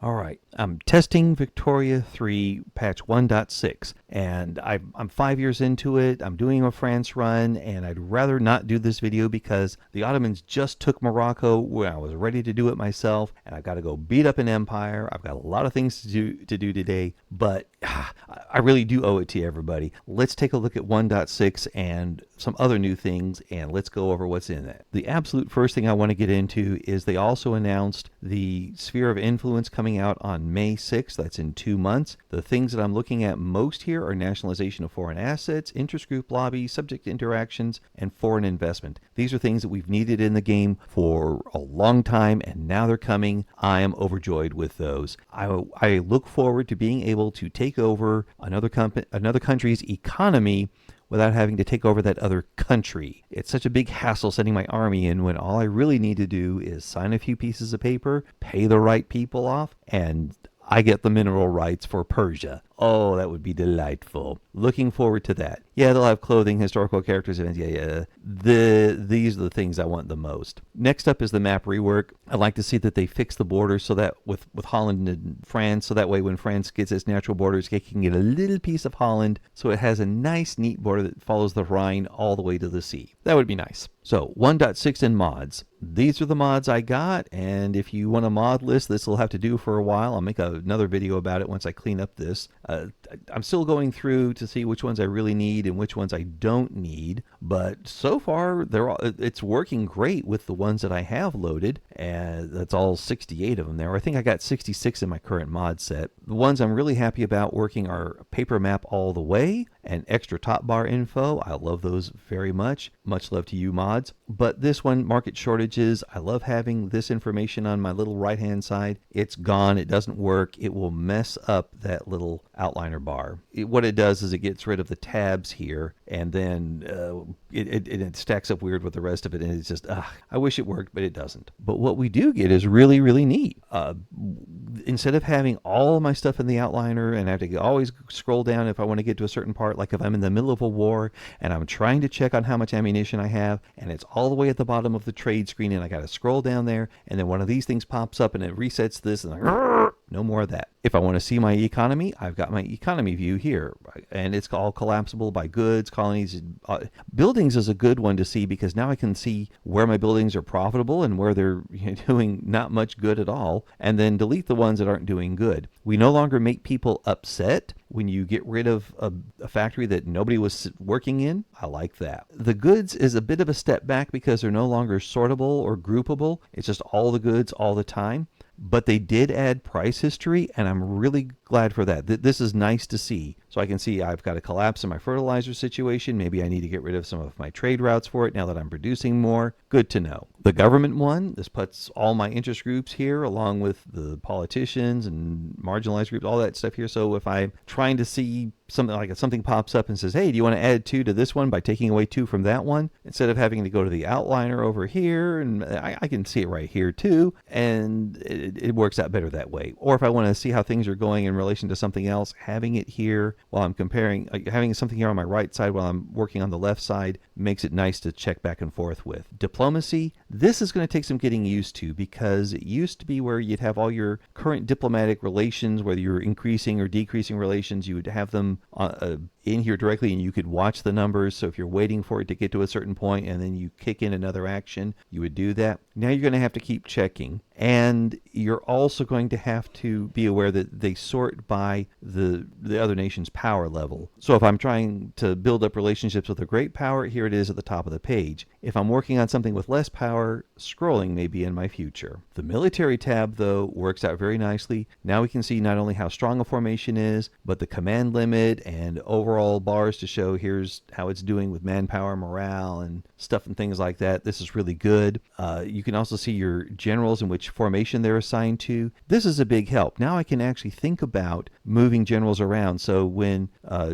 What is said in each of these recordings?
All right, I'm testing Victoria 3 patch 1.6, and I'm 5 years into it. I'm doing a France run, and I'd rather not do this video because the Ottomans just took Morocco when I was ready to do it myself, and I've got to go beat up an empire. I've got a lot of things to do today, but I really do owe it to everybody. Let's take a look at 1.6 and some other new things, and let's go over what's in it. The absolute first thing I want to get into is they also announced the Sphere of Influence coming out on May 6th. That's in 2 months. The things that I'm looking at most here are nationalization of foreign assets, interest group lobbies, subject interactions, and foreign investment. These are things that we've needed in the game for a long time, and now they're coming. I am overjoyed with those. I look forward to being able to take over another country's economy without having to take over that other country. It's such a big hassle sending my army in when all I really need to do is sign a few pieces of paper, pay the right people off, and I get the mineral rights for Persia. Oh, that would be delightful. Looking forward to that. Yeah, they'll have clothing, historical characters, events. Yeah. These are the things I want the most. Next up is the map rework. I'd like to see that they fix the borders so that with Holland and France, so that way when France gets its natural borders, it can get a little piece of Holland, so it has a nice, neat border that follows the Rhine all the way to the sea. That would be nice. So 1.6 and mods. These are the mods I got, and if you want a mod list, this will have to do for a while. I'll make another video about it once I clean up this. I'm still going through to see which ones I really need and which ones I don't need, but so far it's working great with the ones that I have loaded, and that's all 68 of them there. I think I got 66 in my current mod set. The ones I'm really happy about working are paper map all the way and extra top bar info. I love those very much. Much love to you mods. But this one, market shortages, I love having this information on my little right hand side. It's gone. It doesn't work. It will mess up that little outliner bar. What it does is it gets rid of the tabs here, and then it stacks up weird with the rest of it, and it's just, I wish it worked, but it doesn't. But what we do get is really, really neat. Instead of having all of my stuff in the outliner and I have to always scroll down if I want to get to a certain part, like if I'm in the middle of a war and I'm trying to check on how much ammunition I have, and it's all the way at the bottom of the trade screen, and I got to scroll down there, and then one of these things pops up and it resets this, and no more of that. If I want to see my economy, I've got my economy view here, and it's all collapsible by goods, colonies. Buildings is a good one to see because now I can see where my buildings are profitable and where they're doing not much good at all, and then delete the ones that aren't doing good. We no longer make people upset when you get rid of a factory that nobody was working in. I like that. The goods is a bit of a step back because they're no longer sortable or groupable. It's just all the goods all the time. But they did add price history, and I'm really glad for that. This is nice to see. So I can see I've got a collapse in my fertilizer situation. Maybe I need to get rid of some of my trade routes for it now that I'm producing more. Good to know. The government one, this puts all my interest groups here along with the politicians and marginalized groups, all that stuff here. So if I'm trying to see something, like if something pops up and says, hey, do you want to add 2 to this one by taking away 2 from that one? Instead of having to go to the outliner over here, and I can see it right here too, and it works out better that way. Or if I want to see how things are going in relation to something else, having it here while I'm comparing, having something here on my right side while I'm working on the left side makes it nice to check back and forth with. Diplomacy, this is going to take some getting used to because it used to be where you'd have all your current diplomatic relations, whether you're increasing or decreasing relations, you would have them in here directly, and you could watch the numbers. So if you're waiting for it to get to a certain point and then you kick in another action, you would do that. Now you're going to have to keep checking, and you're also going to have to be aware that they sort by the other nation's power level. So if I'm trying to build up relationships with a great power, here it is at the top of the page. If I'm working on something with less power, scrolling may be in my future. The military tab, though, works out very nicely. Now we can see not only how strong a formation is, but the command limit and overall bars to show here's how it's doing with manpower, morale, and stuff and things like that. This is really good. You can also see your generals and which formation they're assigned to. This is a big help. Now I can actually think about moving generals around. So when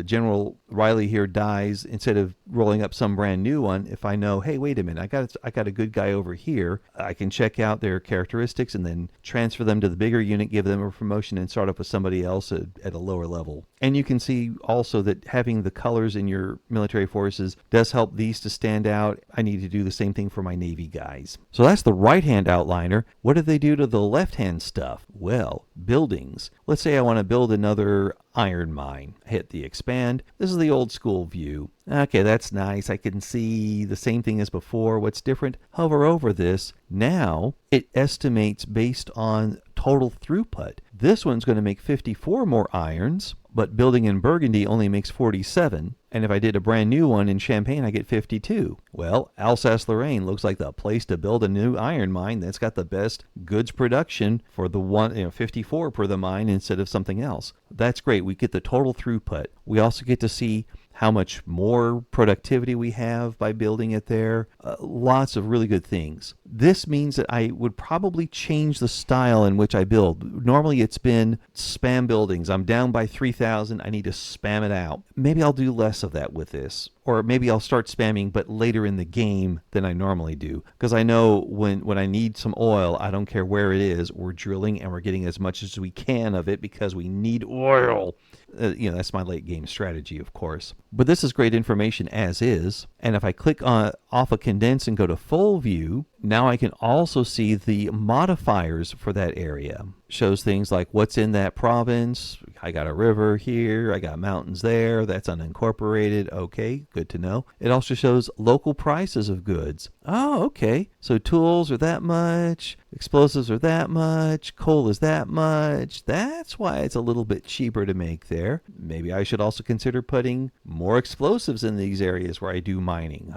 General Riley here dies, instead of rolling up some brand new one, if I know, hey, wait a minute, I got a good guy over here, I can check out their characteristics and then transfer them to the bigger unit, give them a promotion, and start up with somebody else at a lower level. And you can see also that having the colors in your military forces does help these to stand out. I need to do the same thing for my Navy guys. So that's the right-hand outliner. What do they do to the left-hand stuff? Well, buildings. Let's say I want to build another iron mine. Hit the expand. This is the old school view. Okay, that's nice. I can see the same thing as before. What's different? Hover over this. Now it estimates based on total throughput. This one's going to make 54 more irons, but building in Burgundy only makes 47. And if I did a brand new one in Champagne, I get 52. Well, Alsace-Lorraine looks like the place to build a new iron mine that's got the best goods production for the 54 per the mine instead of something else. That's great. We get the total throughput. We also get to see how much more productivity we have by building it there. Lots of really good things. This means that I would probably change the style in which I build. Normally it's been spam buildings. I'm down by 3,000. I need to spam it out. Maybe I'll do less of that with this. Or maybe I'll start spamming, but later in the game than I normally do. Because I know when I need some oil, I don't care where it is, we're drilling and we're getting as much as we can of it because we need oil. That's my late game strategy, of course. But this is great information as is. And if I click off of condense and go to full view, now I can also see the modifiers for that area. Shows things like what's in that province. I got a river here. I got mountains there. That's unincorporated. Okay, good to know. It also shows local prices of goods. Oh, okay. So tools are that much. Explosives are that much. Coal is that much. That's why it's a little bit cheaper to make there. Maybe I should also consider putting more explosives in these areas where I do mining.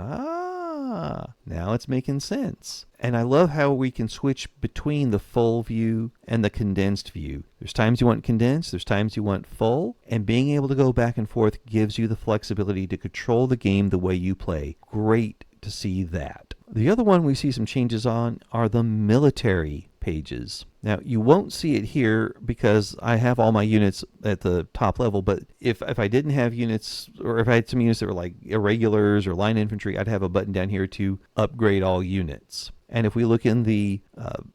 Now it's making sense. And I love how we can switch between the full view and the condensed view. There's times you want condensed, there's times you want full, and being able to go back and forth gives you the flexibility to control the game the way you play. Great to see that. The other one we see some changes on are the military pages. Now, you won't see it here because I have all my units at the top level, but if I didn't have units, or if I had some units that were like irregulars or line infantry, I'd have a button down here to upgrade all units. And if we look in the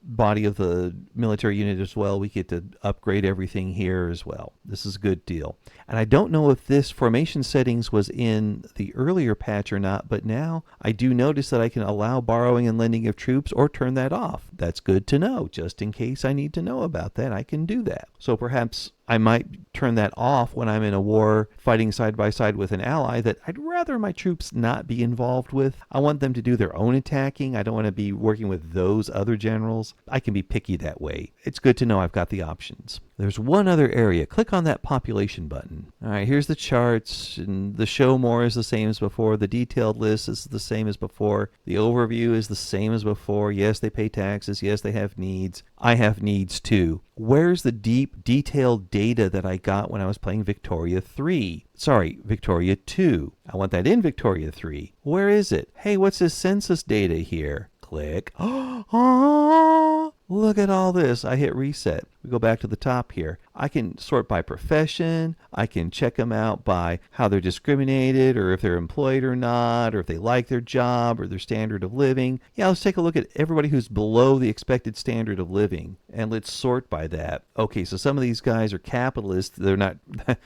body of the military unit as well, we get to upgrade everything here as well. This is a good deal. And I don't know if this formation settings was in the earlier patch or not, but now I do notice that I can allow borrowing and lending of troops or turn that off. That's good to know. Just in case I need to know about that, I can do that. So perhaps I might turn that off when I'm in a war fighting side by side with an ally that I'd rather my troops not be involved with. I want them to do their own attacking. I don't want to be working with those other generals. I can be picky that way. It's good to know I've got the options. There's one other area. Click on that population button. All right, here's the charts, and the show more is the same as before. The detailed list is the same as before. The overview is the same as before. Yes, they pay taxes. Yes, they have needs. I have needs too. Where's the deep, detailed data that I got when I was playing Victoria 3? Sorry, Victoria 2. I want that in Victoria 3. Where is it? Hey, what's this census data here? Click. Oh, look at all this. I hit reset. We go back to the top here. I can sort by profession. I can check them out by how they're discriminated, or if they're employed or not, or if they like their job or their standard of living. Yeah, let's take a look at everybody who's below the expected standard of living, and let's sort by that. Okay, so some of these guys are capitalists. They're not,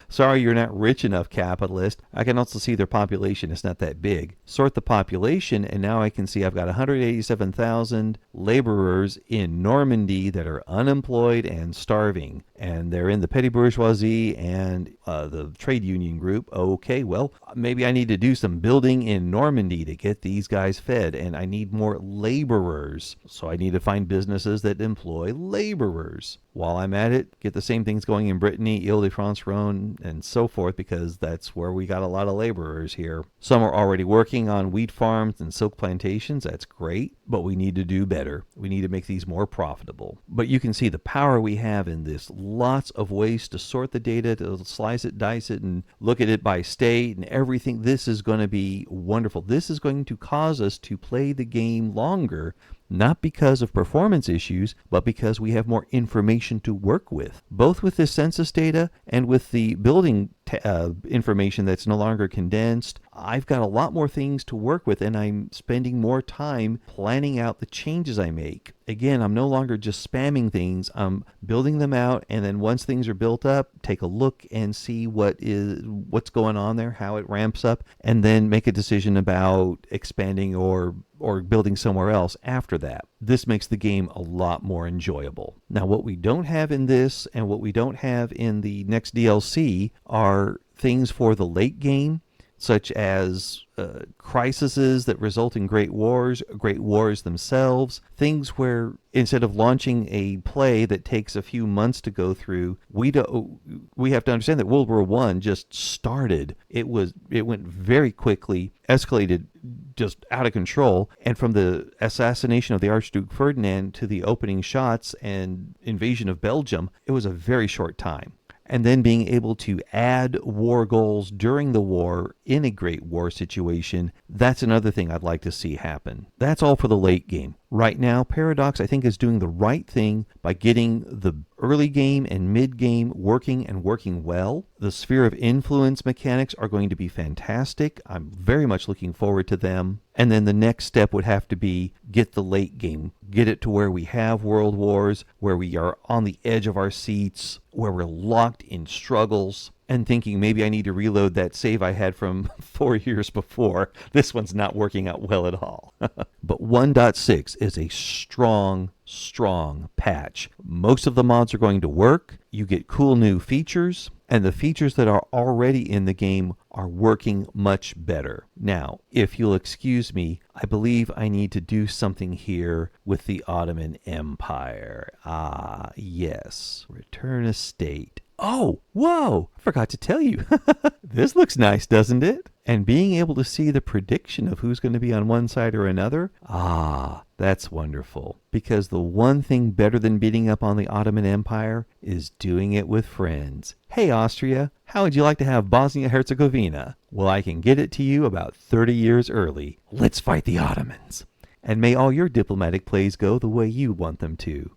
sorry, you're not rich enough capitalist. I can also see their population. It's not that big. Sort the population, and now I can see I've got 187,000 laborers in Normandy that are unemployed and starving, and they're in the petty bourgeoisie and the trade union group. Okay, well, maybe I need to do some building in Normandy to get these guys fed, and I need more laborers, so I need to find businesses that employ laborers. While I'm at it, get the same things going in Brittany, Ile-de-France-Rhône, and so forth, because that's where we got a lot of laborers here. Some are already working on wheat farms and silk plantations. That's great, but we need to do better. We need to make these more profitable. But you can see the power we have in this. Lots of ways to sort the data, to slice it, dice it, and look at it by state and everything. This is going to be wonderful. This is going to cause us to play the game longer, not because of performance issues, but because we have more information to work with, both with the census data and with the building information that's no longer condensed. I've got a lot more things to work with, and I'm spending more time planning out the changes I make. Again, I'm no longer just spamming things. I'm building them out, and then once things are built up, take a look and see what's going on there, how it ramps up, and then make a decision about expanding or building somewhere else after that. This makes the game a lot more enjoyable. Now, what we don't have in this and what we don't have in the next DLC are things for the late game, such as crises that result in great wars themselves, things where instead of launching a play that takes a few months to go through, we have to understand that World War I just started. It went very quickly, escalated just out of control, and from the assassination of the Archduke Ferdinand to the opening shots and invasion of Belgium, it was a very short time. And then being able to add war goals during the war in a great war situation, that's another thing I'd like to see happen. That's all for the late game. Right now, Paradox, I think, is doing the right thing by getting the early game and mid game working and working well. The sphere of influence mechanics are going to be fantastic. I'm very much looking forward to them. And then the next step would have to be get the late game, get it to where we have world wars, where we are on the edge of our seats, where we're locked in struggles, and thinking maybe I need to reload that save I had from 4 years before. This one's not working out well at all. But 1.6 is a strong patch. Most of the mods are going to work. You get cool new features, and the features that are already in the game are working much better. Now, if you'll excuse me, I believe I need to do something here with the Ottoman Empire. Ah, yes. Return a state. Oh, whoa, I forgot to tell you. This looks nice, doesn't it? And being able to see the prediction of who's going to be on one side or another, that's wonderful. Because the one thing better than beating up on the Ottoman Empire is doing it with friends. Hey, Austria, how would you like to have Bosnia-Herzegovina? Well, I can get it to you about 30 years early. Let's fight the Ottomans. And may all your diplomatic plays go the way you want them to.